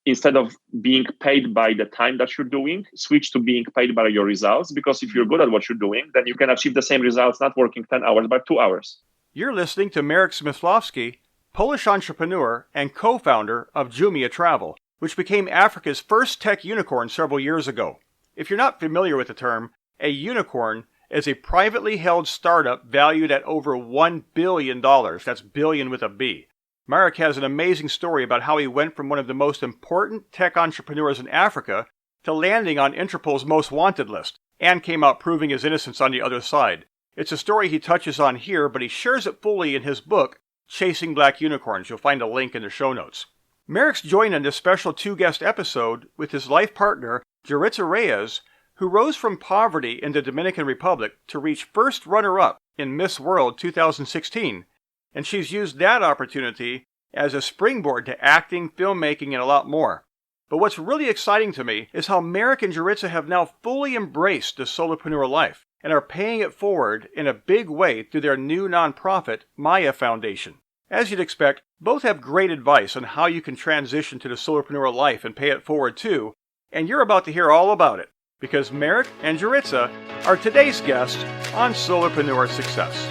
instead of being paid by the time that you're doing, switch to being paid by your results. Because if you're good at what you're doing, then you can achieve the same results, not working 10 hours, but 2 hours. You're listening to Marek Zmyslowski, Polish entrepreneur and co-founder of Jumia Travel, which became Africa's first tech unicorn several years ago. If you're not familiar with the term, a unicorn is a privately held startup valued at over $1 billion. That's billion with a B. Marek has an amazing story about how he went from one of the most important tech entrepreneurs in Africa to landing on Interpol's most wanted list, and came out proving his innocence on the other side. It's a story he touches on here, but he shares it fully in his book, Chasing Black Unicorns. You'll find a link in the show notes. Marek's joined on this special 2-guest episode with his life partner, Yaritza Reyes, who rose from poverty in the Dominican Republic to reach first runner-up in Miss World 2016. And she's used that opportunity as a springboard to acting, filmmaking, and a lot more. But what's really exciting to me is how Marek and Yaritza have now fully embraced the solopreneur life and are paying it forward in a big way through their new nonprofit, Maya Foundation. As you'd expect, both have great advice on how you can transition to the solopreneur life and pay it forward too, and you're about to hear all about it, because Marek and Yaritza are today's guests on Solopreneur Success.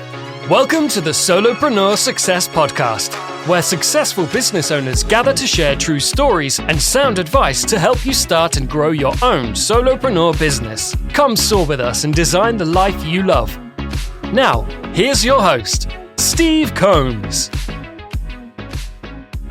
Welcome to the Solopreneur Success Podcast, where successful business owners gather to share true stories and sound advice to help you start and grow your own solopreneur business. Come soar with us and design the life you love. Now, here's your host, Steve Combs.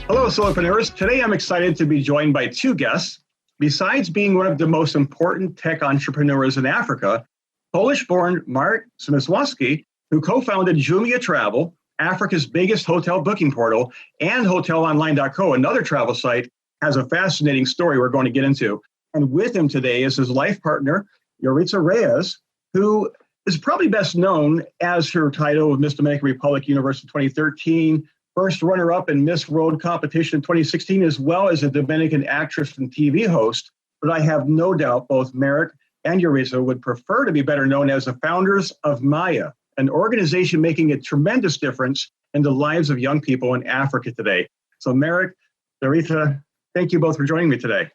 Hello, solopreneurs. Today I'm excited to be joined by 2 guests. Besides being one of the most important tech entrepreneurs in Africa, Polish-born Marek Zmyslowski, who co-founded Jumia Travel, Africa's biggest hotel booking portal, and hotelonline.co, another travel site, has a fascinating story we're going to get into. And with him today is his life partner, Yaritza Reyes, who is probably best known as her title of Miss Dominican Republic Universe in 2013, first runner-up in Miss World competition in 2016, as well as a Dominican actress and TV host. But I have no doubt both Marek and Yaritza would prefer to be better known as the founders of Maya, an organization making a tremendous difference in the lives of young people in Africa today. So Marek, Yaritza, thank you both for joining me today.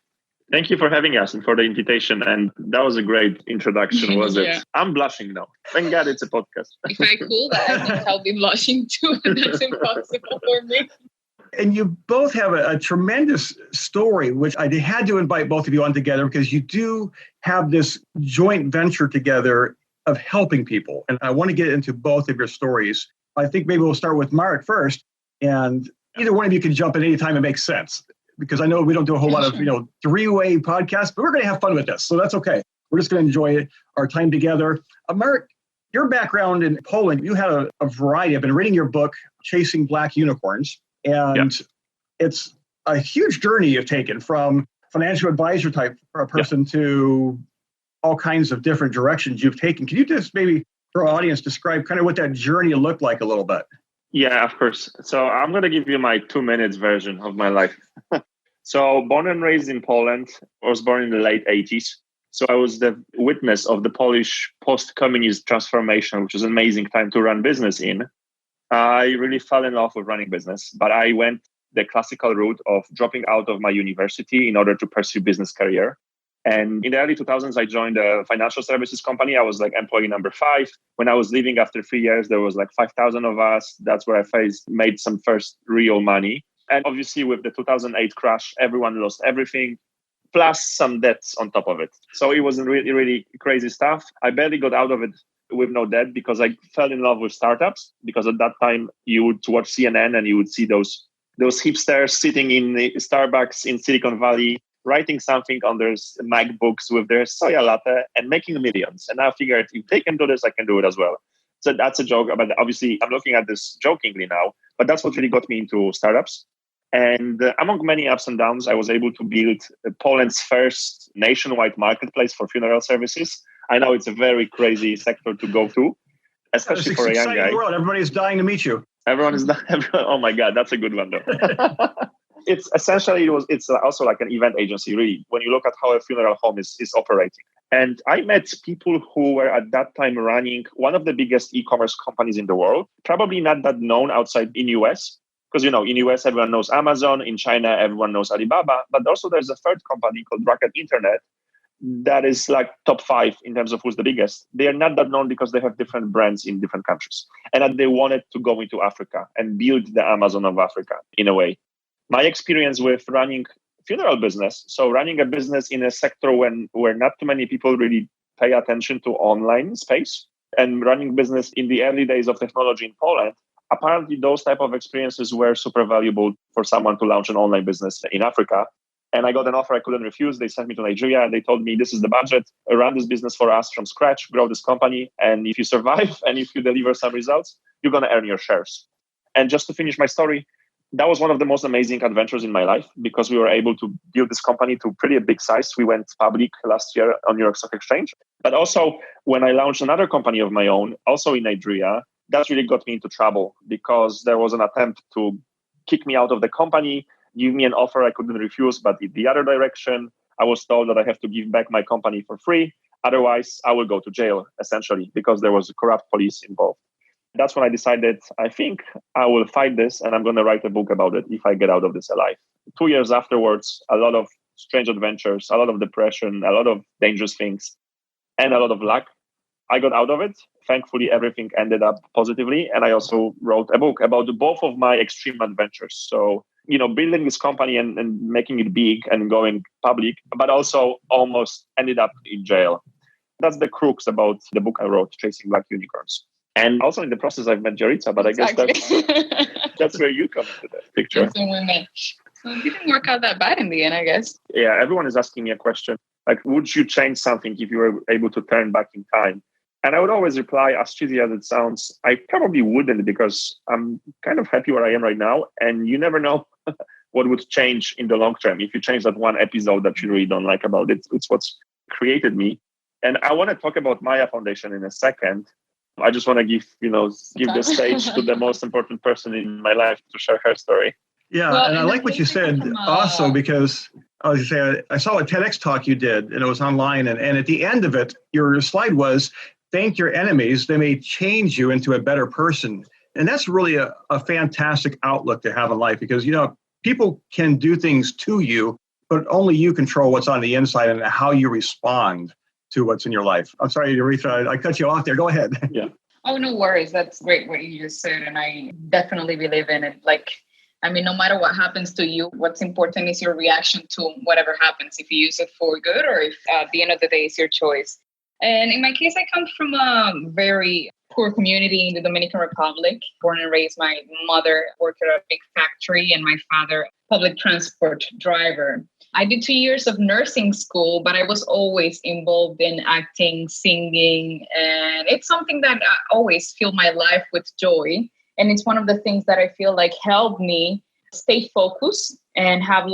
Thank you for having us and for the invitation. And that was a great introduction, was it? I'm blushing now. Thank God it's a podcast. If I cool that, I think I'll be blushing too, and that's impossible for me. And you both have a tremendous story, which I had to invite both of you on together because you do have this joint venture together of helping people. And I want to get into both of your stories. I think maybe we'll start with Marek first, and either one of you can jump in anytime it makes sense, because I know we don't do a whole lot of, three-way podcasts, but we're going to have fun with this. So that's okay. We're just going to enjoy our time together. Marek, your background in Poland, you had a variety. I've been reading your book, Chasing Black Unicorns, and it's a huge journey you've taken from financial advisor type person to all kinds of different directions you've taken. Can you just maybe, for our audience, describe kind of what that journey looked like a little bit? Yeah, of course. So I'm going to give you my 2 minutes version of my life. So born and raised in Poland, I was born in the late 80s. So I was the witness of the Polish post-communist transformation, which was an amazing time to run business in. I really fell in love with running business, but I went the classical route of dropping out of my university in order to pursue business career. And in the early 2000s, I joined a financial services company. I was like employee number 5. When I was leaving after 3 years, there was like 5,000 of us. That's where I made some first real money. And obviously with the 2008 crash, everyone lost everything, plus some debts on top of it. So it was really, really crazy stuff. I barely got out of it with no debt because I fell in love with startups. Because at that time, you would watch CNN and you would see those hipsters sitting in the Starbucks in Silicon Valley, writing something on their MacBooks with their soya latte and making millions. And I figured if they can do this, I can do it as well. So that's a joke. But obviously, I'm looking at this jokingly now, but that's what really got me into startups. And among many ups and downs, I was able to build Poland's first nationwide marketplace for funeral services. I know it's a very crazy sector to go to, especially for a young guy. World. Everybody's dying to meet you. Everyone is not. Oh my God, that's a good one though. It's essentially, it's also like an event agency, really, when you look at how a funeral home is operating. And I met people who were at that time running one of the biggest e-commerce companies in the world, probably not that known outside in US, Because, in US, everyone knows Amazon. In China, everyone knows Alibaba. But also there's a third company called Rocket Internet that is like top 5 in terms of who's the biggest. They are not that known because they have different brands in different countries. And that they wanted to go into Africa and build the Amazon of Africa in a way. My experience with running funeral business, so running a business in a sector where not too many people really pay attention to online space, and running business in the early days of technology in Poland, apparently those type of experiences were super valuable for someone to launch an online business in Africa. And I got an offer I couldn't refuse. They sent me to Nigeria and they told me, this is the budget, run this business for us from scratch, grow this company. And if you survive and if you deliver some results, you're going to earn your shares. And just to finish my story, that was one of the most amazing adventures in my life because we were able to build this company to pretty a big size. We went public last year on New York Stock Exchange. But also when I launched another company of my own, also in Nigeria, that really got me into trouble because there was an attempt to kick me out of the company, give me an offer I couldn't refuse, but in the other direction, I was told that I have to give back my company for free. Otherwise, I will go to jail, essentially, because there was a corrupt police involved. That's when I decided, I think I will fight this and I'm going to write a book about it if I get out of this alive. 2 years afterwards, a lot of strange adventures, a lot of depression, a lot of dangerous things, and a lot of luck. I got out of it. Thankfully, everything ended up positively. And I also wrote a book about both of my extreme adventures. So, building this company and making it big and going public, but also almost ended up in jail. That's the crux about the book I wrote, Chasing Black Unicorns. And also in the process, I've met Yaritza, but Exactly. I guess that's where you come into the picture. That's when we met. So it didn't work out that bad in the end, I guess. Yeah, everyone is asking me a question, like, would you change something if you were able to turn back in time? And I would always reply, as cheesy as it sounds, I probably wouldn't because I'm kind of happy where I am right now. And you never know what would change in the long term. If you change that one episode that you really don't like about it, it's what's created me. And I want to talk about Maya Foundation in a second. I just want to give the stage to the most important person in my life to share her story. Yeah, Well, and I like what you said also because I saw a TEDx talk you did and it was online and at the end of it, your slide was, thank your enemies, they may change you into a better person. And that's really a fantastic outlook to have in life because, people can do things to you, but only you control what's on the inside and how you respond to what's in your life. I'm sorry, Yaritza, I cut you off there. Go ahead. Yeah. Oh, no worries. That's great what you just said. And I definitely believe in it. No matter what happens to you, what's important is your reaction to whatever happens. If you use it for good or if at the end of the day, it's your choice. And in my case, I come from a very poor community in the Dominican Republic. Born and raised, my mother worked at a big factory and my father, public transport driver. I did 2 years of nursing school, but I was always involved in acting, singing, and it's something that I always fill my life with joy. And it's one of the things that I feel like helped me stay focused and have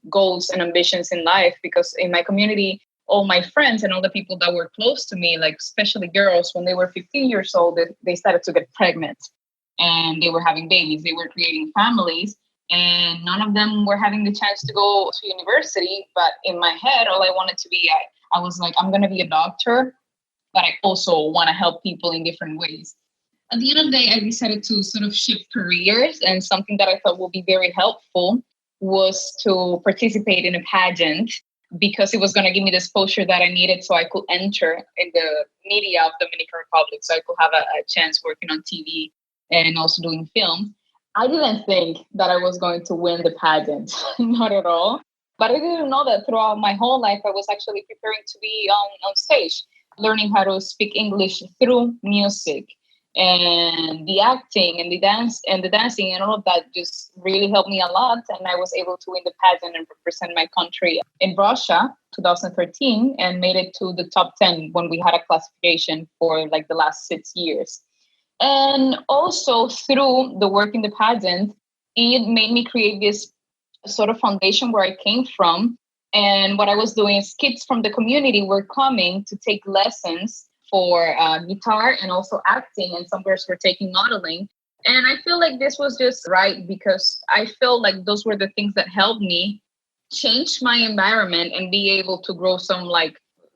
goals and ambitions in life. Because in my community, all my friends and all the people that were close to me, especially girls, when they were 15 years old, they started to get pregnant and they were having babies. They were creating families. And none of them were having the chance to go to university. But in my head, all I wanted to be, I was like, I'm going to be a doctor, but I also want to help people in different ways. At the end of the day, I decided to sort of shift careers. And something that I thought would be very helpful was to participate in a pageant because it was going to give me the exposure that I needed so I could enter in the media of Dominican Republic. So I could have a chance working on TV and also doing film. I didn't think that I was going to win the pageant, not at all. But I didn't know that throughout my whole life, I was actually preparing to be on stage, learning how to speak English through music. And the acting and the dancing and all of that just really helped me a lot. And I was able to win the pageant and represent my country in Russia, 2013, and made it to the top 10 when we had a classification for the last 6 years. And also through the work in the pageant, it made me create this sort of foundation where I came from. And what I was doing is kids from the community were coming to take lessons for guitar and also acting. And some girls were taking modeling. And I feel like this was just right because I felt like those were the things that helped me change my environment and be able to grow some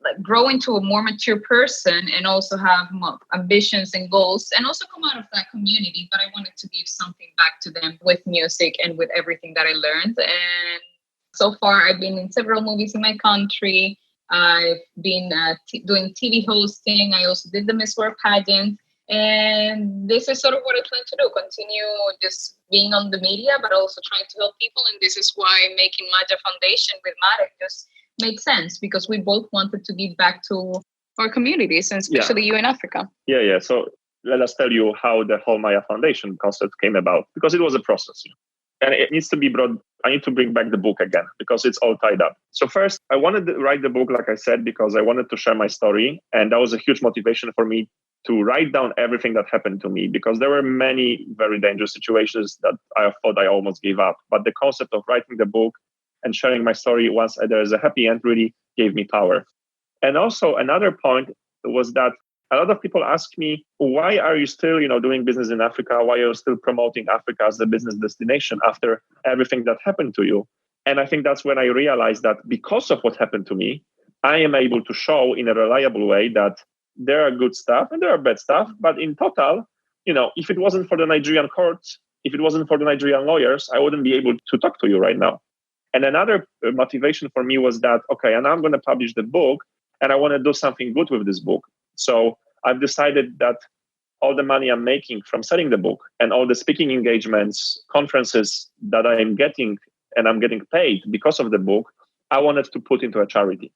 like grow into a more mature person and also have more ambitions and goals and also come out of that community. But I wanted to give something back to them with music and with everything that I learned. And so far, I've been in several movies in my country. I've been doing TV hosting. I also did the Miss World pageant. And this is sort of what I plan to do, continue just being on the media, but also trying to help people. And this is why making Maja Foundation with Marek just makes sense, because we both wanted to give back to our communities, and especially you in Africa. Yeah. So let us tell you how the whole Maya Foundation concept came about, because it was a process. And it needs to be brought. I need to bring back the book again because it's all tied up. So first, I wanted to write the book, like I said, because I wanted to share my story. And that was a huge motivation for me to write down everything that happened to me, because there were many very dangerous situations that I thought I almost gave up. But the concept of writing the book and sharing my story once there's a happy end really gave me power. And also another point was that a lot of people ask me, why are you still, doing business in Africa? Why are you still promoting Africa as a business destination after everything that happened to you? And I think that's when I realized that because of what happened to me, I am able to show in a reliable way that there are good stuff and there are bad stuff. But in total, if it wasn't for the Nigerian courts, if it wasn't for the Nigerian lawyers, I wouldn't be able to talk to you right now. And another motivation for me was that, okay, and I'm going to publish the book and I want to do something good with this book. So I've decided that all the money I'm making from selling the book and all the speaking engagements, conferences that I am getting and I'm getting paid because of the book, I wanted to put into a charity.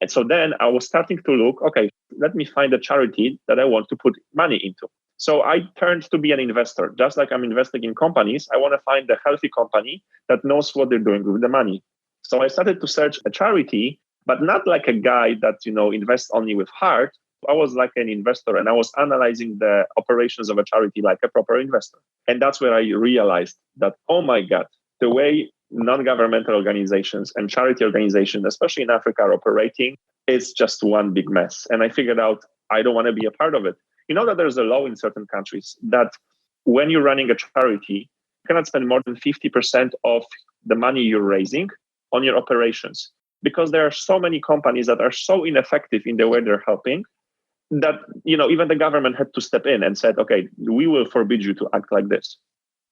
And so then I was starting to look, okay, let me find a charity that I want to put money into. So I turned to be an investor. Just like I'm investing in companies, I want to find a healthy company that knows what they're doing with the money. So I started to search a charity, but not like a guy that, invests only with heart. I was like an investor and I was analyzing the operations of a charity like a proper investor. And that's where I realized that, oh my God, the way non-governmental organizations and charity organizations, especially in Africa, are operating, it's just one big mess. And I figured out I don't want to be a part of it. You know that there's a law in certain countries that when you're running a charity, you cannot spend more than 50% of the money you're raising on your operations, because there are so many companies that are so ineffective in the way they're helping that, even the government had to step in and said, okay, we will forbid you to act like this.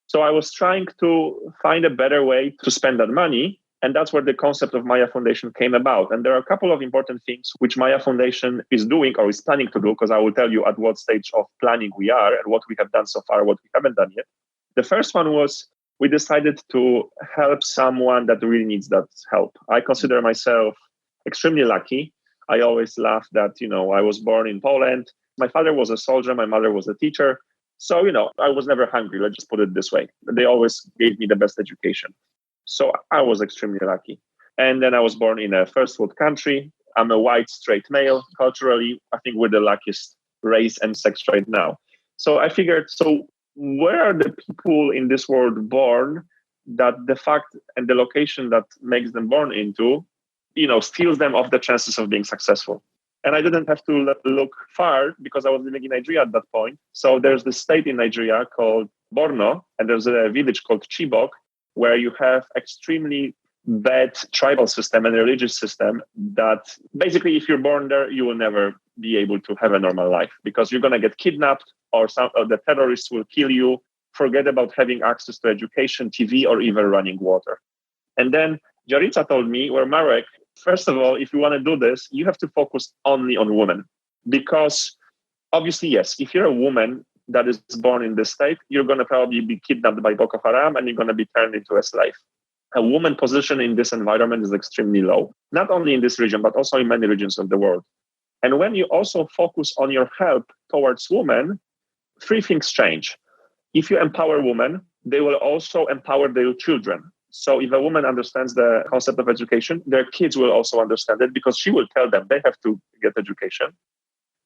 So I was trying to find a better way to spend that money. And that's where the concept of Maya Foundation came about. And there are a couple of important things which Maya Foundation is doing or is planning to do, because I will tell you at what stage of planning we are and what we have done so far, what we haven't done yet. The first one was we decided to help someone that really needs that help. I consider myself extremely lucky. I always laugh that, I was born in Poland. My father was a soldier. My mother was a teacher. So, I was never hungry. Let's just put it this way. They always gave me the best education. So I was extremely lucky. And then I was born in a first world country. I'm a white, straight male. Culturally, I think we're the luckiest race and sex right now. So I figured, so where are the people in this world born that the fact and the location that makes them born into, steals them of the chances of being successful? And I didn't have to look far because I was living in Nigeria at that point. So there's this state in Nigeria called Borno, and there's a village called Chibok, where you have extremely bad tribal system and religious system that basically if you're born there, you will never be able to have a normal life because you're going to get kidnapped or the terrorists will kill you. Forget about having access to education, TV, or even running water. And then Yaritza told me, well, Marek, first of all, if you want to do this, you have to focus only on women. Because obviously, yes, if you're a woman that is born in this state, you're going to probably be kidnapped by Boko Haram and you're going to be turned into a slave. A woman position in this environment is extremely low, not only in this region, but also in many regions of the world. And when you also focus on your help towards women, three things change. If you empower women, they will also empower their children. So if a woman understands the concept of education, their kids will also understand it because she will tell them they have to get education.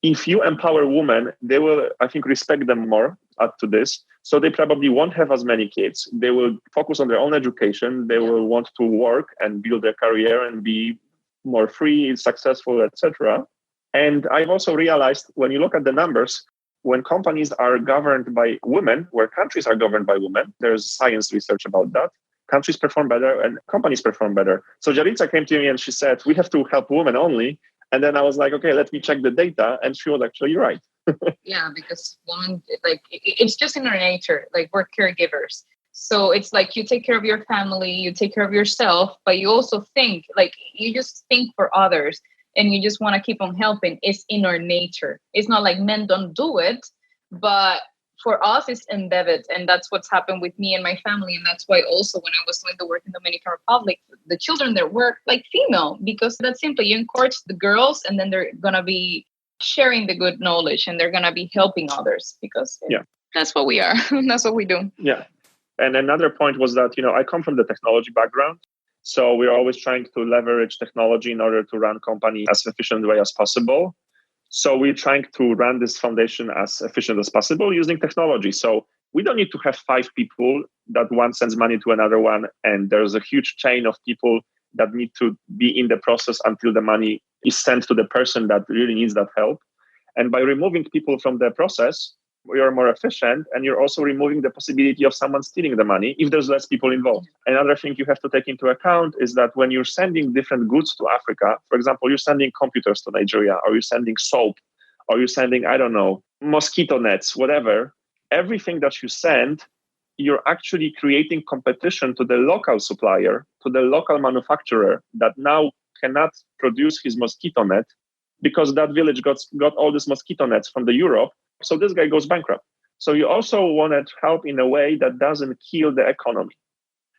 If you empower women, they will, I think, respect them more up to this. So they probably won't have as many kids. They will focus on their own education. They will want to work and build their career and be more free, successful, etc. And I've also realized when you look at the numbers, when companies are governed by women, where countries are governed by women, there's science research about that. Countries perform better and companies perform better. So Yaritza came to me and she said, we have to help women only. And then I was like, okay, let me check the data. And she was actually right. Yeah, because women, like, it's just in our nature. Like, we're caregivers. So it's like you take care of your family, you take care of yourself, but you also think, like, you just think for others and you just want to keep on helping. It's in our nature. It's not like men don't do it, but for us, it's embedded. And that's what's happened with me and my family. And that's why also when I was doing the work in the Dominican Republic, the children there were like female, because that's simply you encourage the girls and then they're going to be sharing the good knowledge and they're going to be helping others because that's what we are. That's what we do. Yeah. And another point was that, I come from the technology background. So we're always trying to leverage technology in order to run company as efficient way as possible. So we're trying to run this foundation as efficient as possible using technology. So we don't need to have 5 people that one sends money to another one. And there's a huge chain of people that need to be in the process until the money is sent to the person that really needs that help. And by removing people from the process, we are more efficient, and you're also removing the possibility of someone stealing the money if there's less people involved. Another thing you have to take into account is that when you're sending different goods to Africa, for example, you're sending computers to Nigeria, or you're sending soap, or you're sending, I don't know, mosquito nets, whatever, everything that you send, you're actually creating competition to the local supplier, to the local manufacturer that now cannot produce his mosquito net because that village got all these mosquito nets from the Europe. So this guy goes bankrupt. So you also want to help in a way that doesn't kill the economy.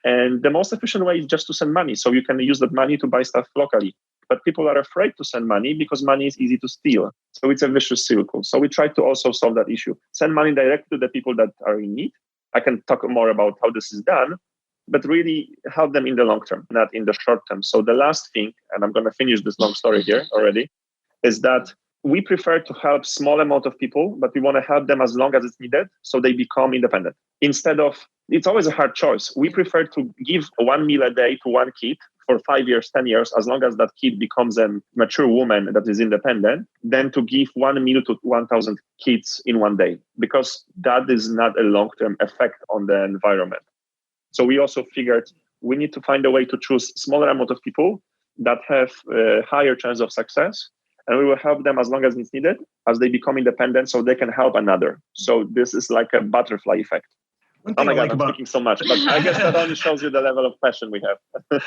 And the most efficient way is just to send money. So you can use that money to buy stuff locally. But people are afraid to send money because money is easy to steal. So it's a vicious circle. So we try to also solve that issue. Send money directly to the people that are in need. I can talk more about how this is done, but really help them in the long term, not in the short term. So the last thing, and I'm going to finish this long story here already, is that we prefer to help small amount of people, but we want to help them as long as it's needed so they become independent. Instead of, it's always a hard choice. We prefer to give 1 meal a day to one kid for 5 years, 10 years, as long as that kid becomes a mature woman that is independent, than to give 1 meal to 1,000 kids in one day, because that is not a long-term effect on the environment. So we also figured we need to find a way to choose smaller amount of people that have a higher chance of success. And we will help them as long as it's needed, as they become independent, so they can help another. So this is like a butterfly effect. Oh my God, I'm speaking so much, but I guess that only shows you the level of passion we have.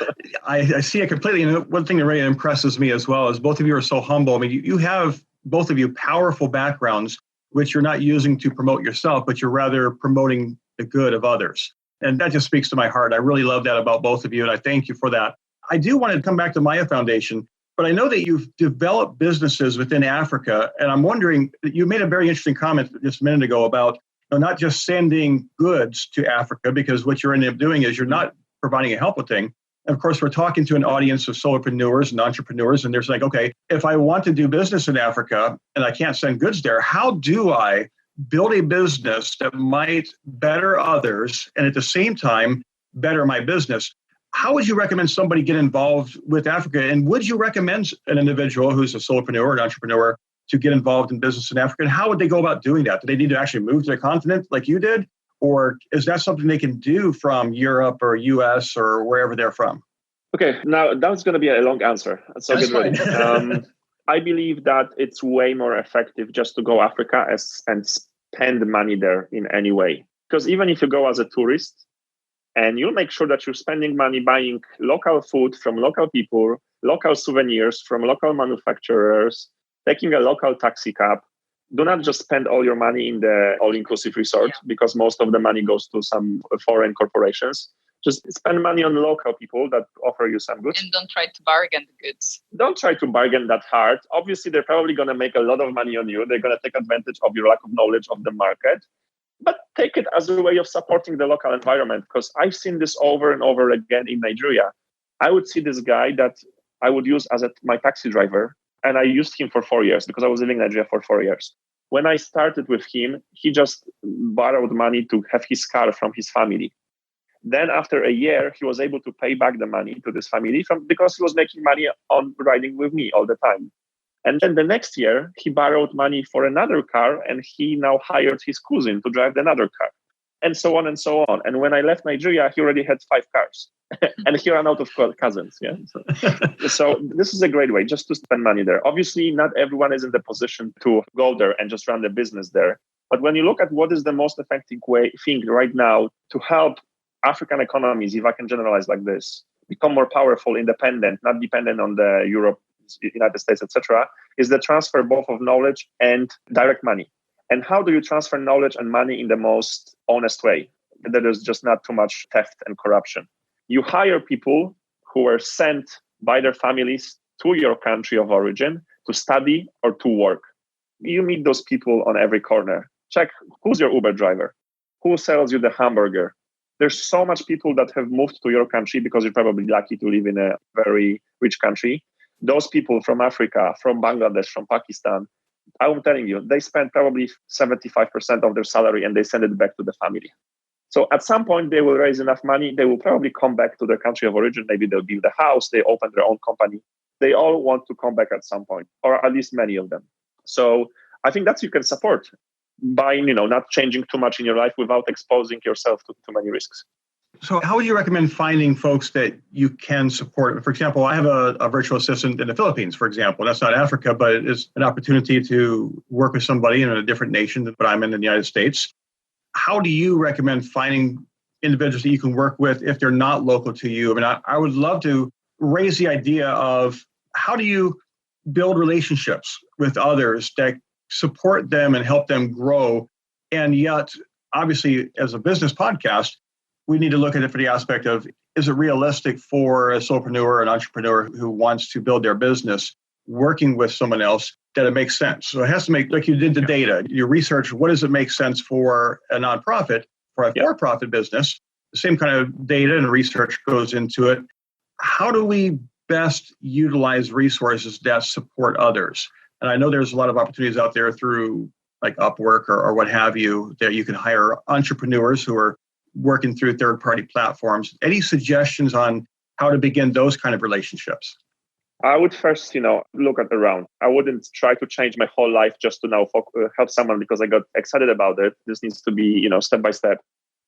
I see it completely. And one thing that really impresses me as well is both of you are so humble. I mean, you have, both of you, powerful backgrounds, which you're not using to promote yourself, but you're rather promoting the good of others. And that just speaks to my heart. I really love that about both of you, and I thank you for that. I do want to come back to Maya Foundation. But I know that you've developed businesses within Africa, and I'm wondering, you made a very interesting comment just a minute ago about not just sending goods to Africa, because what you're ending up doing is you're not providing a helpful thing. And of course, we're talking to an audience of solopreneurs and entrepreneurs, and there's like, okay, if I want to do business in Africa and I can't send goods there, how do I build a business that might better others and at the same time better my business? How would you recommend somebody get involved with Africa? And would you recommend an individual who's a solopreneur or an entrepreneur to get involved in business in Africa? And how would they go about doing that? Do they need to actually move to the continent like you did? Or is that something they can do from Europe or US or wherever they're from? Okay, now that's going to be a long answer. So That's get ready. I believe that it's way more effective just to go Africa and spend money there in any way. Because even if you go as a tourist, and you'll make sure that you're spending money buying local food from local people, local souvenirs from local manufacturers, taking a local taxi cab. Do not just spend all your money in the all-inclusive resort, because most of the money goes to some foreign corporations. Just spend money on local people that offer you some goods. And don't try to bargain the goods. Don't try to bargain that hard. Obviously, they're probably going to make a lot of money on you. They're going to take advantage of your lack of knowledge of the market. But take it as a way of supporting the local environment, because I've seen this over and over again in Nigeria. I would see this guy that I would use as my taxi driver, and I used him for 4 years because I was living in Nigeria for 4 years. When I started with him, he just borrowed money to have his car from his family. Then after a year, he was able to pay back the money to this family because he was making money on riding with me all the time. And then the next year, he borrowed money for another car, and he now hired his cousin to drive another car. and so on and so on. And when I left Nigeria, he already had 5 cars. And here I'm out of cousins. Yeah. So this is a great way just to spend money there. Obviously, not everyone is in the position to go there and just run the business there. But when you look at what is the most effective thing right now to help African economies, if I can generalize like this, become more powerful, independent, not dependent on the Europe, United States, etc., is the transfer both of knowledge and direct money. And how do you transfer knowledge and money in the most honest way? That there's just not too much theft and corruption. You hire people who were sent by their families to your country of origin to study or to work. You meet those people on every corner. Check who's your Uber driver, who sells you the hamburger. There's so much people that have moved to your country because you're probably lucky to live in a very rich country. Those people from Africa, from Bangladesh, from Pakistan, I'm telling you, they spend probably 75% of their salary and they send it back to the family. So at some point, they will raise enough money. They will probably come back to their country of origin. Maybe they'll build a house. They open their own company. They all want to come back at some point, or at least many of them. So I think that you can support by, not changing too much in your life without exposing yourself to too many risks. So how would you recommend finding folks that you can support? For example, I have a virtual assistant in the Philippines, for example. That's not Africa, but it is an opportunity to work with somebody in a different nation than what I'm in the United States. How do you recommend finding individuals that you can work with if they're not local to you? I mean, I would love to raise the idea of how do you build relationships with others that support them and help them grow? And yet, obviously, as a business podcast, we need to look at it for the aspect of, is it realistic for a solopreneur, an entrepreneur who wants to build their business, working with someone else, that it makes sense? So it has to make, like you did the data, your research, what does it make sense for a nonprofit, for a for-profit business? The same kind of data and research goes into it. How do we best utilize resources that support others? And I know there's a lot of opportunities out there through like Upwork or what have you, that you can hire entrepreneurs who are working through third-party platforms. Any suggestions on how to begin those kind of relationships? I would first, look at around. I wouldn't try to change my whole life just to now help someone because I got excited about it. This needs to be, step by step.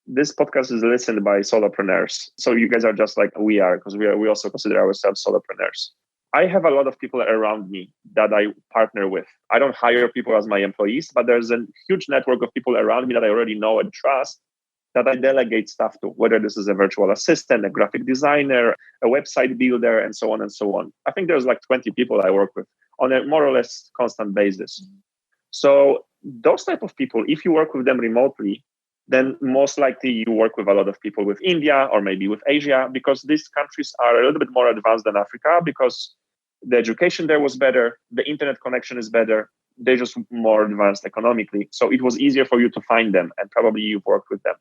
This podcast is listened by solopreneurs. So you guys are just like we are, because we also consider ourselves solopreneurs. I have a lot of people around me that I partner with. I don't hire people as my employees, but there's a huge network of people around me that I already know and trust that I delegate stuff to, whether this is a virtual assistant, a graphic designer, a website builder, and so on and so on. I think there's like 20 people I work with on a more or less constant basis. So those type of people, if you work with them remotely, then most likely you work with a lot of people with India or maybe with Asia, because these countries are a little bit more advanced than Africa because the education there was better, the internet connection is better, they're just more advanced economically. So it was easier for you to find them and probably you've worked with them.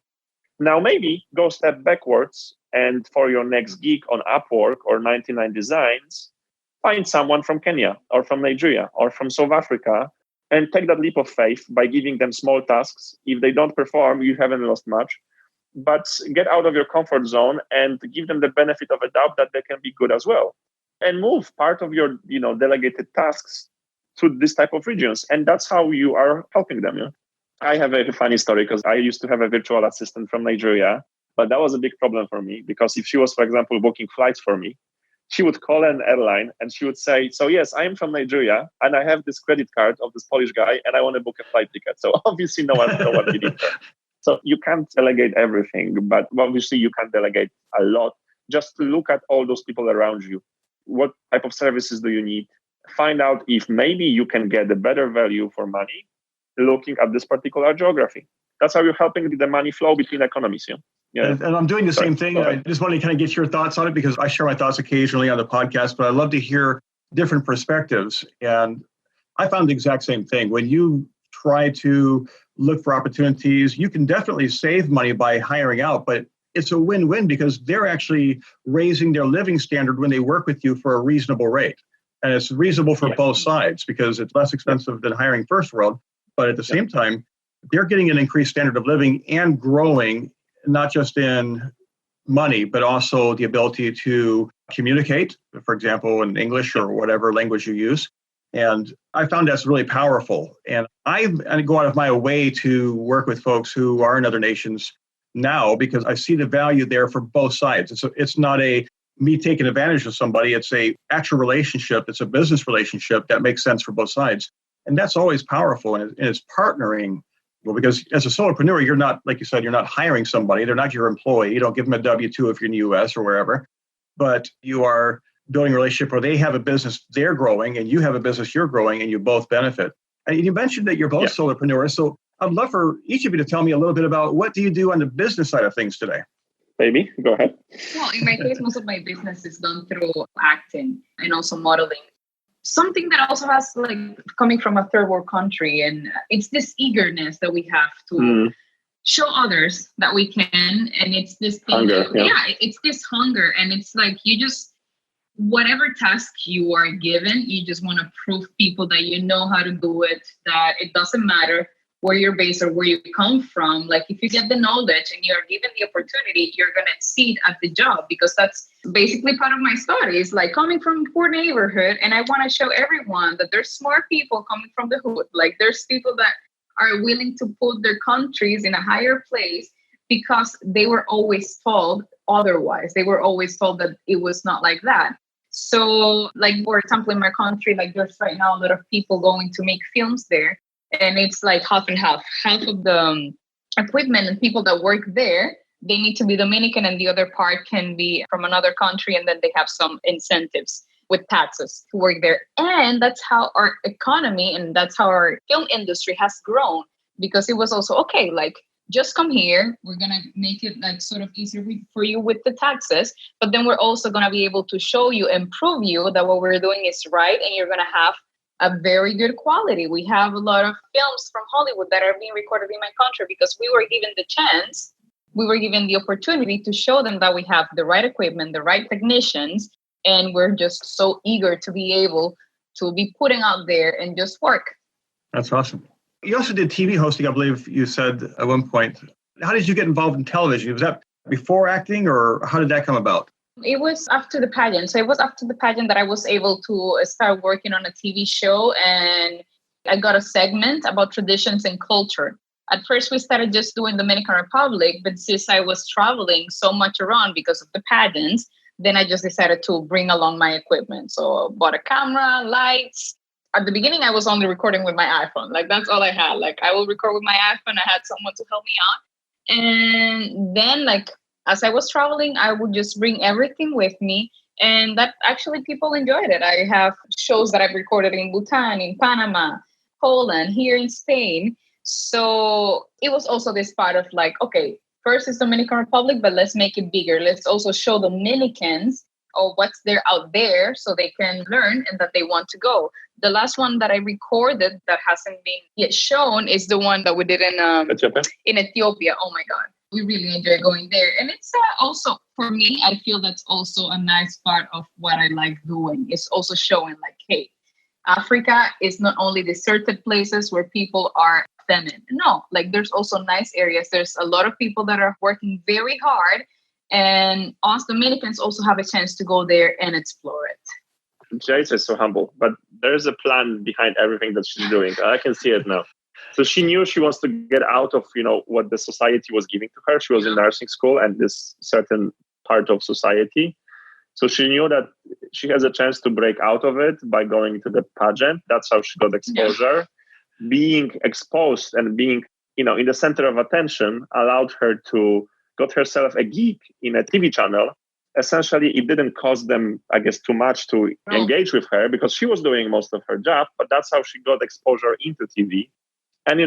Now maybe go step backwards and for your next gig on Upwork or 99 Designs, find someone from Kenya or from Nigeria or from South Africa and take that leap of faith by giving them small tasks. If they don't perform, you haven't lost much. But get out of your comfort zone and give them the benefit of a doubt that they can be good as well. And move part of your delegated tasks to this type of regions. And that's how you are helping them. I have a funny story because I used to have a virtual assistant from Nigeria, but that was a big problem for me because if she was, for example, booking flights for me, she would call an airline and she would say, so yes, I am from Nigeria and I have this credit card of this Polish guy and I want to book a flight ticket. So obviously no one believed her. So you can't delegate everything, but obviously you can delegate a lot. Just look at all those people around you. What type of services do you need? Find out if maybe you can get a better value for money looking at this particular geography. That's how you're helping the money flow between economies. Yeah. And I'm doing the same thing. I just want to kind of get your thoughts on it because I share my thoughts occasionally on the podcast, but I love to hear different perspectives. And I found the exact same thing. When you try to look for opportunities, you can definitely save money by hiring out, but it's a win-win because they're actually raising their living standard when they work with you for a reasonable rate. And it's reasonable for both sides because it's less expensive than hiring first world. But at the same time, they're getting an increased standard of living and growing, not just in money, but also the ability to communicate, for example, in English or whatever language you use. And I found that's really powerful. And I go out of my way to work with folks who are in other nations now because I see the value there for both sides. It's not a me taking advantage of somebody. It's a actual relationship. It's a business relationship that makes sense for both sides. And that's always powerful. And it's partnering. Well, because as a solopreneur, you're not, like you said, you're not hiring somebody. They're not your employee. You don't give them a W-2 if you're in the US or wherever. But you are building a relationship where they have a business they're growing and you have a business you're growing and you both benefit. And you mentioned that you're both solopreneurs. So I'd love for each of you to tell me a little bit about what do you do on the business side of things today? Baby, go ahead. Well, in my case, most of my business is done through acting and also modeling. Something that also has like coming from a third world country, and it's this eagerness that we have to show others that we can, and it's this thing hunger, it's this hunger, and it's like you just whatever task you are given, you just want to prove people that you know how to do it, that it doesn't matter where you're based or where you come from. Like if you get the knowledge and you're given the opportunity, you're going to exceed at the job, because that's basically part of my story. It's like coming from a poor neighborhood, and I want to show everyone that there's smart people coming from the hood. Like there's people that are willing to put their countries in a higher place because they were always told otherwise. They were always told that it was not like that. So like, for example, in my country, like there's right now a lot of people going to make films there. And it's like half and half. Half of the equipment and people that work there, they need to be Dominican, and the other part can be from another country. And then they have some incentives with taxes to work there. And that's how our economy and that's how our film industry has grown, because it was also, okay, like just come here. We're going to make it like sort of easier for you with the taxes. But then we're also going to be able to show you and prove you that what we're doing is right. And you're going to have a very good quality. We have a lot of films from Hollywood that are being recorded in my country because we were given the chance, we were given the opportunity to show them that we have the right equipment, the right technicians, and we're just so eager to be able to be putting out there and just work. That's awesome. You also did TV hosting, I believe you said at one point. How did you get involved in television? Was that before acting, or how did that come about? It was after the pageant. So it was after the pageant that I was able to start working on a TV show, and I got a segment about traditions and culture. At first, we started just doing Dominican Republic, but since I was traveling so much around because of the pageants, then I just decided to bring along my equipment. So I bought a camera, lights. At the beginning, I was only recording with my iPhone. Like that's all I had. Like I will record with my iPhone. I had someone to help me out. And then like, as I was traveling, I would just bring everything with me. And that actually people enjoyed it. I have shows that I've recorded in Bhutan, in Panama, Poland, here in Spain. So it was also this part of like, okay, first is Dominican Republic, but let's make it bigger. Let's also show Dominicans what's there out there so they can learn and that they want to go. The last one that I recorded that hasn't been yet shown is the one that we did in Ethiopia. Oh my God. We really enjoy going there. And it's also, for me, I feel that's also a nice part of what I like doing. It's also showing like, hey, Africa is not only deserted places where people are feminine. No, like there's also nice areas. There's a lot of people that are working very hard. And us Dominicans also have a chance to go there and explore it. Yaritza is so humble, but there's a plan behind everything that she's doing. I can see it now. So she knew she wants to get out of, what the society was giving to her. She was in nursing school and this certain part of society. So she knew that she has a chance to break out of it by going to the pageant. That's how she got exposure. Yeah. Being exposed and being, in the center of attention allowed her to got herself a gig in a TV channel. Essentially, it didn't cost them, I guess, too much to engage with her because she was doing most of her job, but that's how she got exposure into TV. And,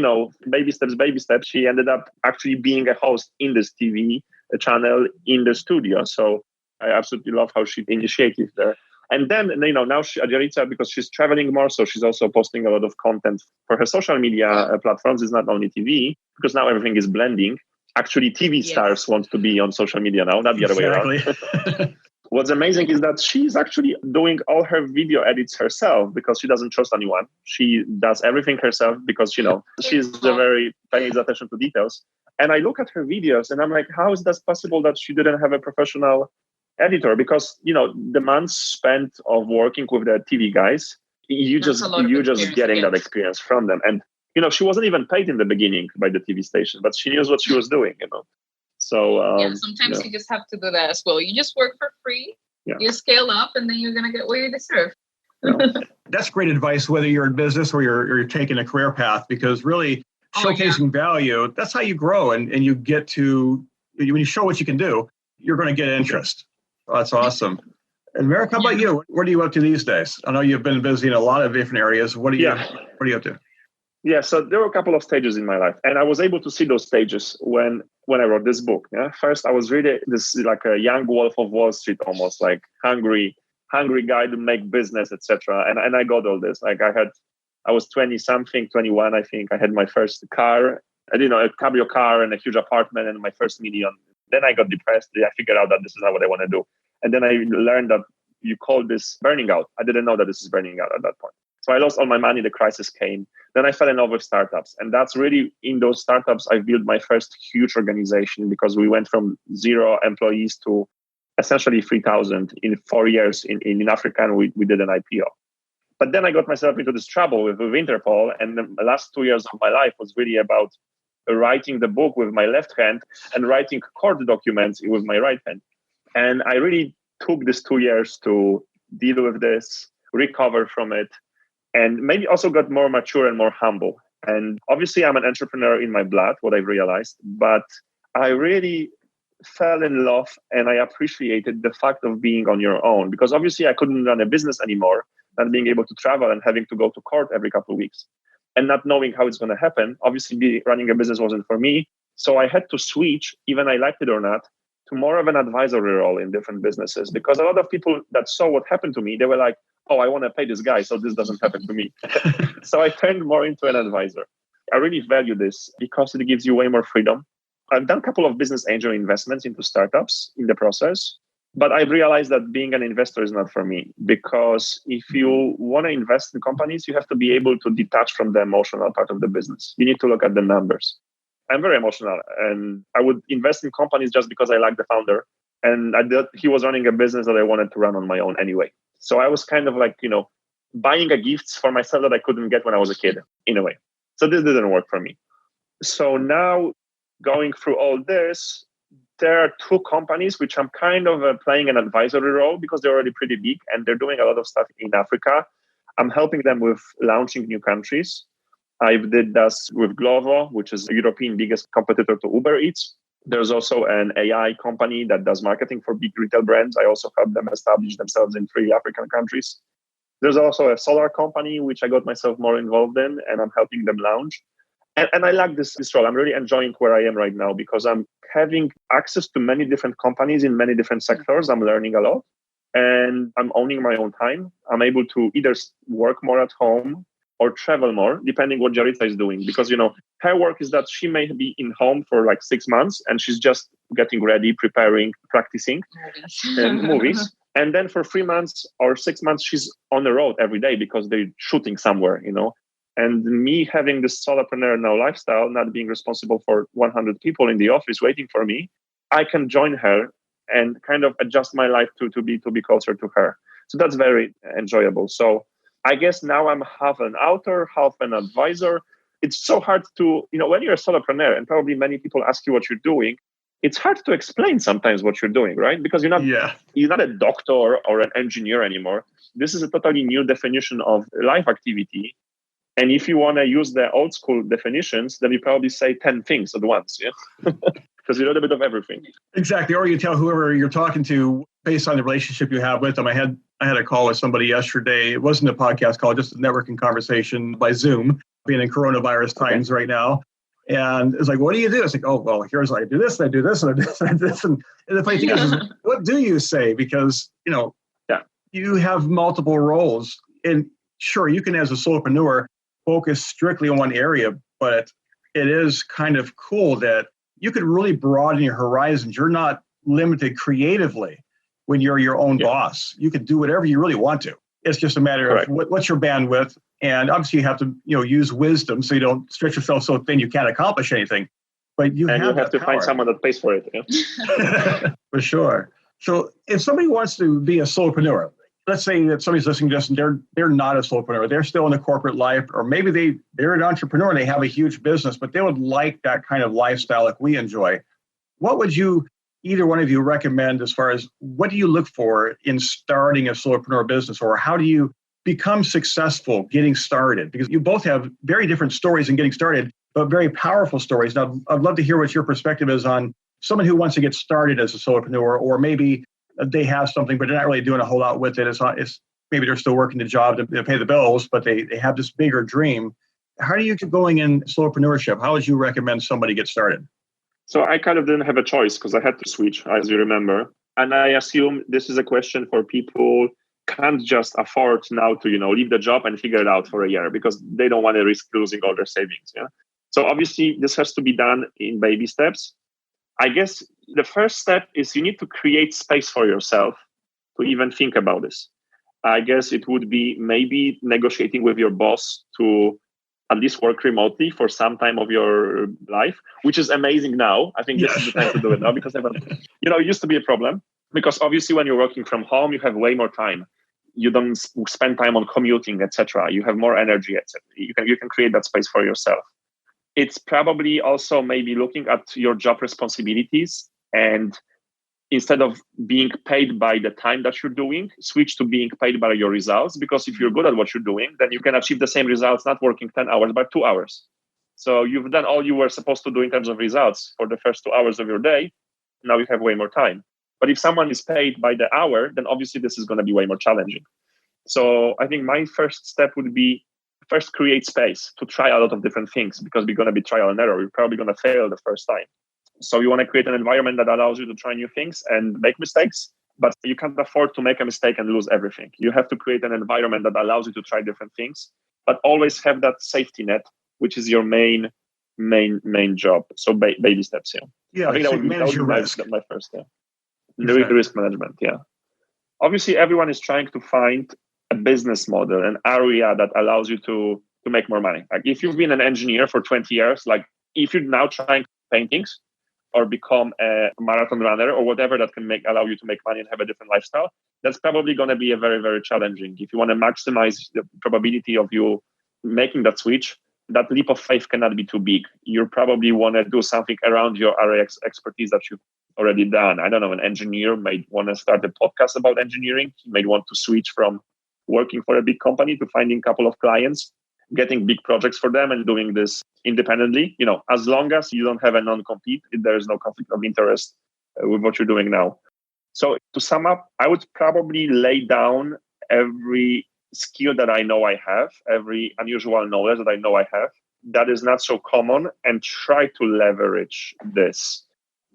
baby steps, she ended up actually being a host in this TV channel in the studio. So I absolutely love how she initiated there. And then, now Yaritza, because she's traveling more, so she's also posting a lot of content for her social media platforms. It's not only TV, because now everything is blending. Actually, TV stars want to be on social media now, not the other way around. What's amazing is that she's actually doing all her video edits herself because she doesn't trust anyone. She does everything herself because, she's very pays attention to details. And I look at her videos and I'm like, how is that possible that she didn't have a professional editor? Because, the months spent of working with the TV guys, you're just getting that experience from them. And, she wasn't even paid in the beginning by the TV station, but she knew what she was doing, So sometimes you just have to do that as well. You just work for free, you scale up, and then you're going to get what you deserve. That's great advice, whether you're in business or you're taking a career path, because really showcasing value, that's how you grow. And you get to, when you show what you can do, you're going to get interest. Oh, that's awesome. And Marek, how about you? What are you up to these days? I know you've been busy in a lot of different areas. What are you up to? Yeah, so there were a couple of stages in my life, and I was able to see those stages when I wrote this book. Yeah, first I was really this like a young wolf of Wall Street, almost like hungry guy to make business, etc. And I got all this. Like I was 20 something, 21, I think. I had my first car, a cabrio car and a huge apartment and my first million. Then I got depressed. I figured out that this is not what I want to do. And then I learned that you call this burning out. I didn't know that this is burning out at that point. So I lost all my money. The crisis came. Then I fell in love with startups. And that's really, in those startups, I built my first huge organization, because we went from 0 employees to essentially 3,000 in 4 years in Africa, and we did an IPO. But then I got myself into this trouble with Interpol. And the last 2 years of my life was really about writing the book with my left hand and writing court documents with my right hand. And I really took these 2 years to deal with this, recover from it, and maybe also got more mature and more humble. And obviously, I'm an entrepreneur in my blood, what I've realized, but I really fell in love and I appreciated the fact of being on your own, because obviously I couldn't run a business anymore, not being able to travel and having to go to court every couple of weeks and not knowing how it's going to happen. Obviously, running a business wasn't for me. So I had to switch, even I liked it or not, to more of an advisory role in different businesses, because a lot of people that saw what happened to me, they were like, oh, I want to pay this guy, so this doesn't happen to me. So I turned more into an advisor. I really value this because it gives you way more freedom. I've done a couple of business angel investments into startups in the process, but I've realized that being an investor is not for me, because if you want to invest in companies, you have to be able to detach from the emotional part of the business. You need to look at the numbers. I'm very emotional, and I would invest in companies just because I like the founder, and he was running a business that I wanted to run on my own anyway. So I was kind of like, buying a gifts for myself that I couldn't get when I was a kid, in a way. So this didn't work for me. So now, going through all this, there are 2 companies which I'm kind of playing an advisory role, because they're already pretty big and they're doing a lot of stuff in Africa. I'm helping them with launching new countries. I did this with Glovo, which is the European biggest competitor to Uber Eats. There's also an AI company that does marketing for big retail brands. I also help them establish themselves in 3 African countries. There's also a solar company, which I got myself more involved in, and I'm helping them launch. And I like this role. I'm really enjoying where I am right now, because I'm having access to many different companies in many different sectors. I'm learning a lot, and I'm owning my own time. I'm able to either work more at home or travel more, depending what Yaritza is doing. Because, her work is that she may be in home for like 6 months, and she's just getting ready, preparing, practicing movies. And then for 3 months or 6 months, she's on the road every day because they're shooting somewhere, And me having this solopreneur now lifestyle, not being responsible for 100 people in the office waiting for me, I can join her and kind of adjust my life to be closer to her. So that's very enjoyable. So I guess now I'm half an author, half an advisor. It's so hard to, when you're a solopreneur, and probably many people ask you what you're doing, it's hard to explain sometimes what you're doing, right? Because you're not a doctor or an engineer anymore. This is a totally new definition of life activity. And if you want to use the old school definitions, then you probably say 10 things at once, because you know a bit of everything. Exactly. Or you tell whoever you're talking to based on the relationship you have with them. I had a call with somebody yesterday. It wasn't a podcast call, just a networking conversation by Zoom, being in coronavirus times right now. And it's like, what do you do? It's like, oh, well, here's I do this, and I do this, and I do this, and I do this. And the funny thing is, what do you say? Because, you have multiple roles. And sure, you can, as a solopreneur, focus strictly on one area, but it is kind of cool that you could really broaden your horizons. You're not limited creatively when you're your own boss. You can do whatever you really want to. It's just a matter of what's your bandwidth. And obviously you have to, use wisdom so you don't stretch yourself so thin you can't accomplish anything. But you have to find someone that pays for it. For sure. So if somebody wants to be a solopreneur, let's say that somebody's listening to us and they're not a solopreneur. They're still in the corporate life, or maybe they're an entrepreneur and they have a huge business, but they would like that kind of lifestyle like we enjoy. what would you, either one of you, recommend as far as what do you look for in starting a solopreneur business, or how do you become successful getting started? Because you both have very different stories in getting started, but very powerful stories. Now, I'd love to hear what your perspective is on someone who wants to get started as a solopreneur, or maybe they have something, but they're not really doing a whole lot with it. It's maybe they're still working the job to pay the bills, but they have this bigger dream. How do you keep going in solopreneurship? How would you recommend somebody get started? So I kind of didn't have a choice because I had to switch, as you remember. And I assume this is a question for people can't just afford now to, leave the job and figure it out for a year because they don't want to risk losing all their savings. Yeah. So obviously this has to be done in baby steps. I guess the first step is you need to create space for yourself to even think about this. I guess it would be maybe negotiating with your boss to at least work remotely for some time of your life, which is amazing now. I think this is the time to do it now because it used to be a problem because obviously when you're working from home, you have way more time. You don't spend time on commuting, etc. You have more energy, etc. You can create that space for yourself. It's probably also maybe looking at your job responsibilities and instead of being paid by the time that you're doing, switch to being paid by your results. Because if you're good at what you're doing, then you can achieve the same results, not working 10 hours, but 2 hours. So you've done all you were supposed to do in terms of results for the first 2 hours of your day. Now you have way more time. But if someone is paid by the hour, then obviously this is going to be way more challenging. So I think my first step would be first create space to try a lot of different things because we're going to be trial and error. We're probably going to fail the first time. So you want to create an environment that allows you to try new things and make mistakes, but you can't afford to make a mistake and lose everything. You have to create an environment that allows you to try different things, but always have that safety net, which is your main job. So baby steps. Yeah, I think that would be my first step. Exactly. Risk management. Yeah. Obviously, everyone is trying to find a business model, an area that allows you to make more money. Like if you've been an engineer for 20 years, like if you're now trying paintings, or become a marathon runner or whatever that can allow you to make money and have a different lifestyle, that's probably going to be a very, very challenging. If you want to maximize the probability of you making that switch, that leap of faith cannot be too big. You probably want to do something around your area expertise that you've already done. I don't know, an engineer might want to start a podcast about engineering. He might want to switch from working for a big company to finding a couple of clients, getting big projects for them and doing this independently. As long as you don't have a non-compete, there is no conflict of interest with what you're doing now. So to sum up, I would probably lay down every skill that I know I have, every unusual knowledge that I know I have that is not so common, and try to leverage this.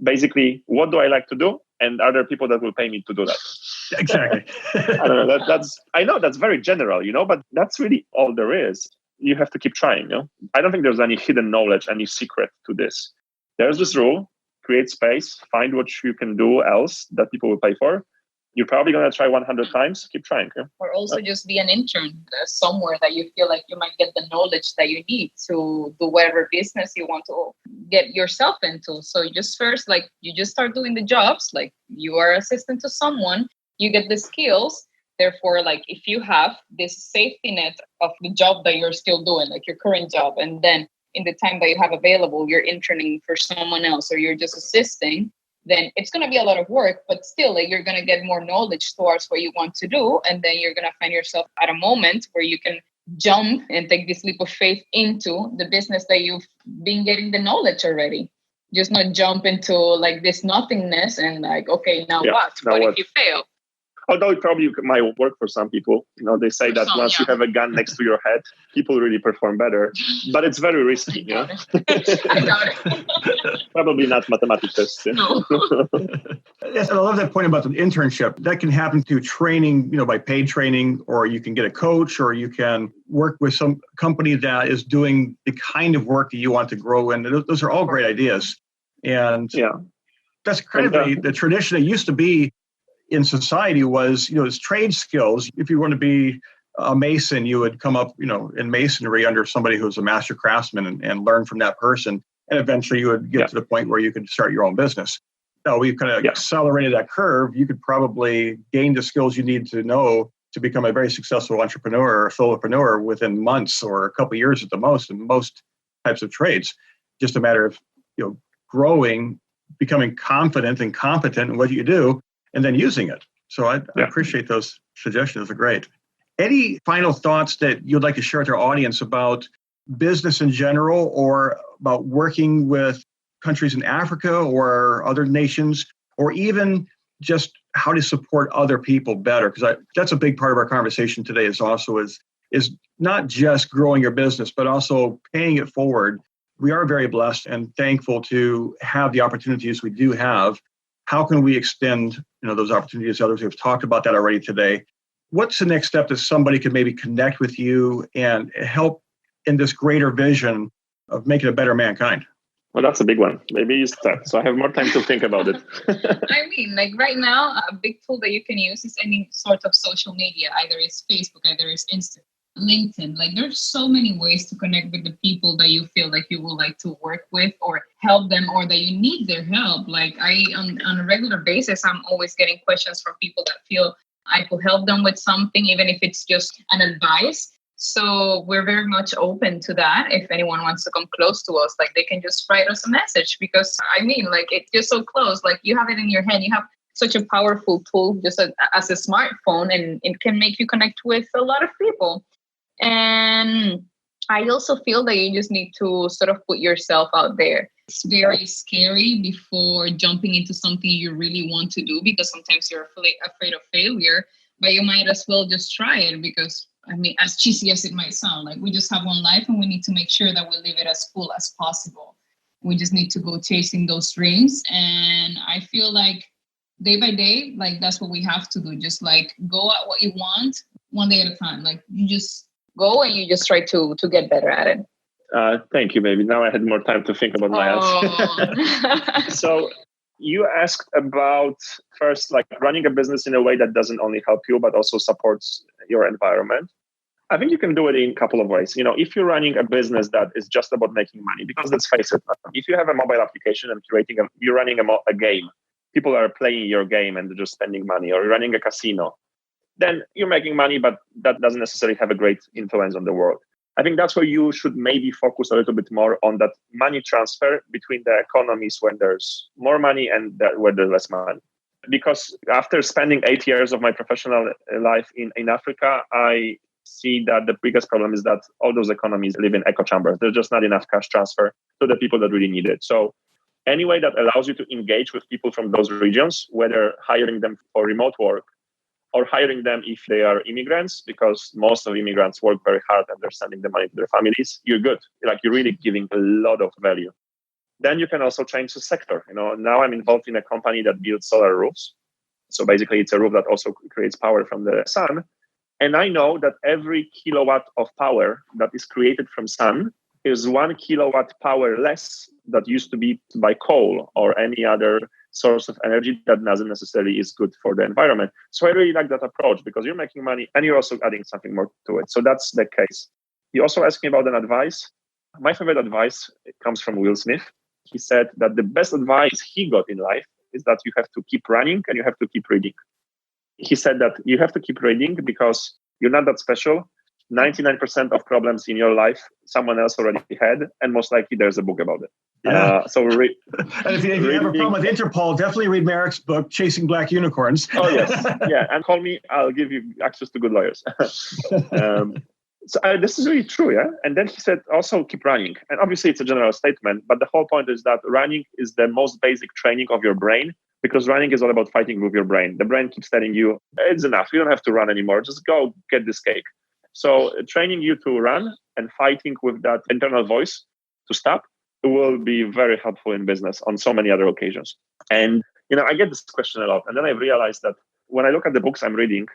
Basically, what do I like to do? And are there people that will pay me to do that? Exactly. I don't know. I know that's very general, but that's really all there is. You have to keep trying. I don't think there's any hidden knowledge, any secret to this. There's this rule: create space, find what you can do else that people will pay for. You're probably going to try 100 times. Keep trying. Yeah? Or also just be an intern somewhere that you feel like you might get the knowledge that you need to do whatever business you want to get yourself into. So you just start doing the jobs, like you are assistant to someone, you get the skills. Therefore, like if you have this safety net of the job that you're still doing, like your current job, and then in the time that you have available, you're interning for someone else or you're just assisting, then it's going to be a lot of work, but still like, you're going to get more knowledge towards what you want to do. And then you're going to find yourself at a moment where you can jump and take this leap of faith into the business that you've been getting the knowledge already. Just not jump into like this nothingness and like, okay, now what? What if you fail? Although it probably might work for some people. They say that once you have a gun next to your head, people really perform better. But it's very risky. I doubt it. Probably not mathematics. No. Yes, and I love that point about the internship. That can happen through training, by paid training, or you can get a coach, or you can work with some company that is doing the kind of work that you want to grow in. Those are all great ideas. And that's kind of the tradition that used to be in society was, as trade skills. If you want to be a mason, you would come up, in masonry under somebody who's a master craftsman and learn from that person. And eventually you would get to the point where you could start your own business. Now we've kind of accelerated that curve. You could probably gain the skills you need to know to become a very successful entrepreneur or solopreneur within months or a couple of years at the most in most types of trades. Just a matter of, growing becoming confident and competent in what you do and then using it. So I appreciate those suggestions. They're great. Any final thoughts that you'd like to share with our audience about business in general, or about working with countries in Africa or other nations, or even just how to support other people better? Because that's a big part of our conversation today is not just growing your business, but also paying it forward. We are very blessed and thankful to have the opportunities we do have. How can we extend those opportunities to others? We've talked about that already today. What's the next step that somebody could maybe connect with you and help in this greater vision of making a better mankind? Well, that's a big one. Maybe you start. So I have more time to think about it. I mean, like right now, a big tool that you can use is any sort of social media. Either it's Facebook, either it's Instagram, LinkedIn. Like there's so many ways to connect with the people that you feel like you would like to work with or help them, or that you need their help. Like on a regular basis, I'm always getting questions from people that feel I could help them with something, even if it's just an advice. So we're very much open to that. If anyone wants to come close to us, like they can just write us a message, because I mean, like it's just so close. Like you have it in your hand. You have such a powerful tool just as a smartphone, and it can make you connect with a lot of people. And I also feel that you just need to sort of put yourself out there. It's very scary before jumping into something you really want to do, because sometimes you're afraid of failure, but you might as well just try it, because I mean, as cheesy as it might sound, like we just have one life and we need to make sure that we live it as full as possible. We just need to go chasing those dreams. And I feel like day by day, like that's what we have to do. Just like go at what you want one day at a time. Like you just go and you just try to get better at it. Thank you, baby. Now I had more time to think about my answer. So you asked about first, like running a business in a way that doesn't only help you, but also supports your environment. I think you can do it in a couple of ways. If you're running a business that is just about making money, because let's face it, if you have a mobile application and you're running a game, people are playing your game and they're just spending money, or you're running a casino, then you're making money, but that doesn't necessarily have a great influence on the world. I think that's where you should maybe focus a little bit more on that money transfer between the economies when there's more money and where there's less money. Because after spending 8 years of my professional life in Africa, I see that the biggest problem is that all those economies live in echo chambers. There's just not enough cash transfer to the people that really need it. So any way that allows you to engage with people from those regions, whether hiring them for remote work or hiring them if they are immigrants, because most of immigrants work very hard and they're sending the money to their families, you're good. Like you're really giving a lot of value. Then you can also change the sector. Now I'm involved in a company that builds solar roofs. So basically it's a roof that also creates power from the sun. And I know that every kilowatt of power that is created from sun is 1 kilowatt power less that used to be by coal or any other source of energy that doesn't necessarily is good for the environment. So I really like that approach, because you're making money and you're also adding something more to it. So that's the case. You also asked me about an advice. My favorite advice comes from Will Smith. He said that the best advice he got in life is that you have to keep running and you have to keep reading. He said that you have to keep reading because you're not that special. 99% of problems in your life, someone else already had, and most likely there's a book about it. Yeah. And if you have a problem with Interpol, definitely read Marek's book, Chasing Black Unicorns. Oh, yes. Yeah. And call me. I'll give you access to good lawyers. So this is really true. Yeah. And then he said, also keep running. And obviously it's a general statement, but the whole point is that running is the most basic training of your brain, because running is all about fighting with your brain. The brain keeps telling you, it's enough. You don't have to run anymore. Just go get this cake. So training you to run and fighting with that internal voice to stop will be very helpful in business on so many other occasions. And, I get this question a lot. And then I realized that when I look at the books I'm reading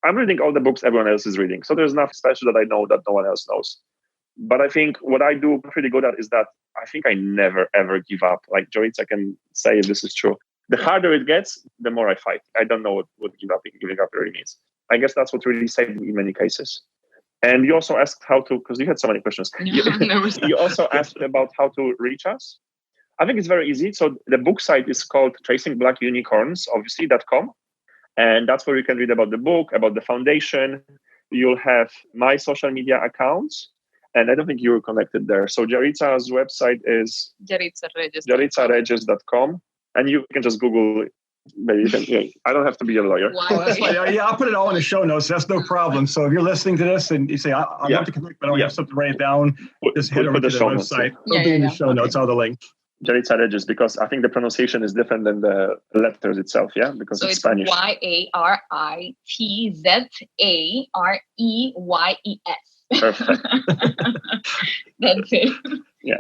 all the books everyone else is reading. So there's nothing special that I know that no one else knows. But I think what I do pretty good at is that I think I never, ever give up. Like Yaritza can say this is true. The harder it gets, the more I fight. I don't know what giving up really means. I guess that's what really saved me in many cases. And you also asked how to, because you had so many questions. You also asked about how to reach us. I think it's very easy. So the book site is called Chasing Black Unicorns, obviously.com. And that's where you can read about the book, about the foundation. You'll have my social media accounts. And I don't think you were connected there. So Yaritza's website is Yaritza Reyes. YaritzaReyes.com. And you can just Google. Maybe you can, I don't have to be a lawyer. Well, that's fine. Yeah, I'll put it all in the show notes. That's no problem. So if you're listening to this and you say, I want to connect, but I don't have something to write it down, just head over to the website. It'll be in the show notes, all the link. Yaritza Reyes, because I think the pronunciation is different than the letters itself, because it's Spanish. YARITZAREYES. Perfect. That's it. Yeah.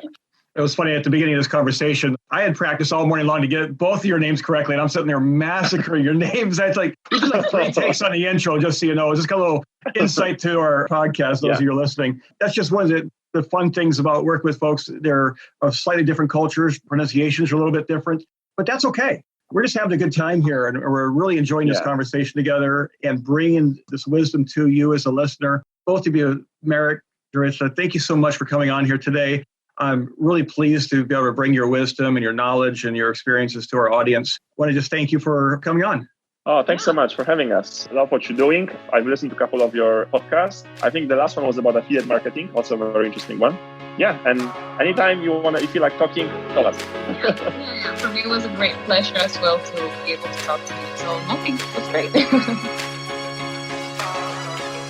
It was funny at the beginning of this conversation. I had practiced all morning long to get both of your names correctly, and I'm sitting there massacring your names. It's like, we did like 3 takes on the intro, just so you know. Just got a little insight to our podcast, those of you listening. That's just one of the fun things about working with folks. They're of slightly different cultures. Pronunciations are a little bit different, but that's okay. We're just having a good time here, and we're really enjoying this conversation together and bringing this wisdom to you as a listener. Both of you, Marek, Yaritza, thank you so much for coming on here today. I'm really pleased to be able to bring your wisdom and your knowledge and your experiences to our audience. I want to just thank you for coming on. Oh, thanks so much for having us. I love what you're doing. I've listened to a couple of your podcasts. I think the last one was about affiliate marketing, also a very interesting one. Yeah, and anytime you want to, if you like talking, tell us. Yeah, for me it was a great pleasure as well to be able to talk to you. So nothing, it was great.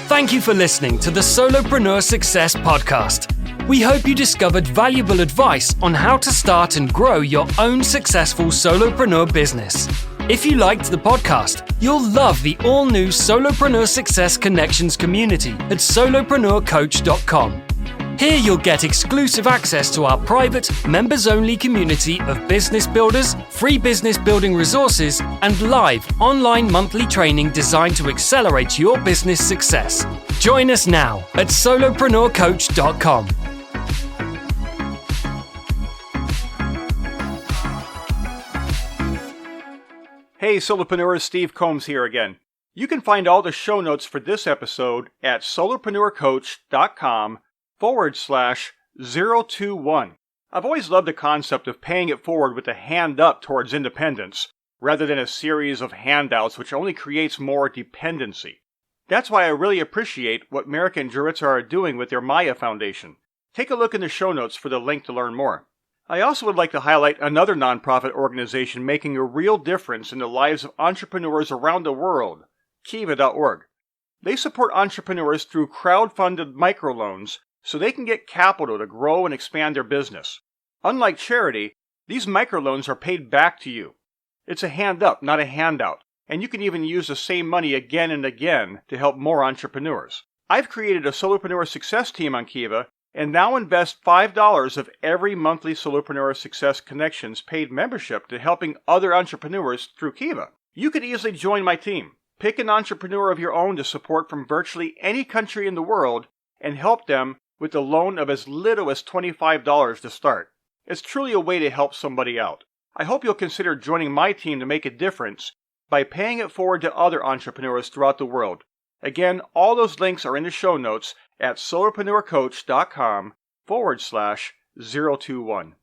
Thank you for listening to the Solopreneur Success Podcast. We hope you discovered valuable advice on how to start and grow your own successful solopreneur business. If you liked the podcast, you'll love the all-new Solopreneur Success Connections community at solopreneurcoach.com. Here you'll get exclusive access to our private, members-only community of business builders, free business building resources, and live online monthly training designed to accelerate your business success. Join us now at solopreneurcoach.com. Hey Solopreneurs, Steve Combs here again. You can find all the show notes for this episode at solopreneurcoach.com/021. I've always loved the concept of paying it forward with a hand up towards independence, rather than a series of handouts which only creates more dependency. That's why I really appreciate what Marek and Yaritza are doing with their Maya Foundation. Take a look in the show notes for the link to learn more. I also would like to highlight another nonprofit organization making a real difference in the lives of entrepreneurs around the world, Kiva.org. They support entrepreneurs through crowd-funded microloans so they can get capital to grow and expand their business. Unlike charity, these microloans are paid back to you. It's a hand up, not a handout, and you can even use the same money again and again to help more entrepreneurs. I've created a Solopreneur Success team on Kiva and now invest $5 of every monthly Solopreneur Success Connections paid membership to helping other entrepreneurs through Kiva. You could easily join my team. Pick an entrepreneur of your own to support from virtually any country in the world and help them with a loan of as little as $25 to start. It's truly a way to help somebody out. I hope you'll consider joining my team to make a difference by paying it forward to other entrepreneurs throughout the world. Again, all those links are in the show notes at solopreneurcoach.com/021.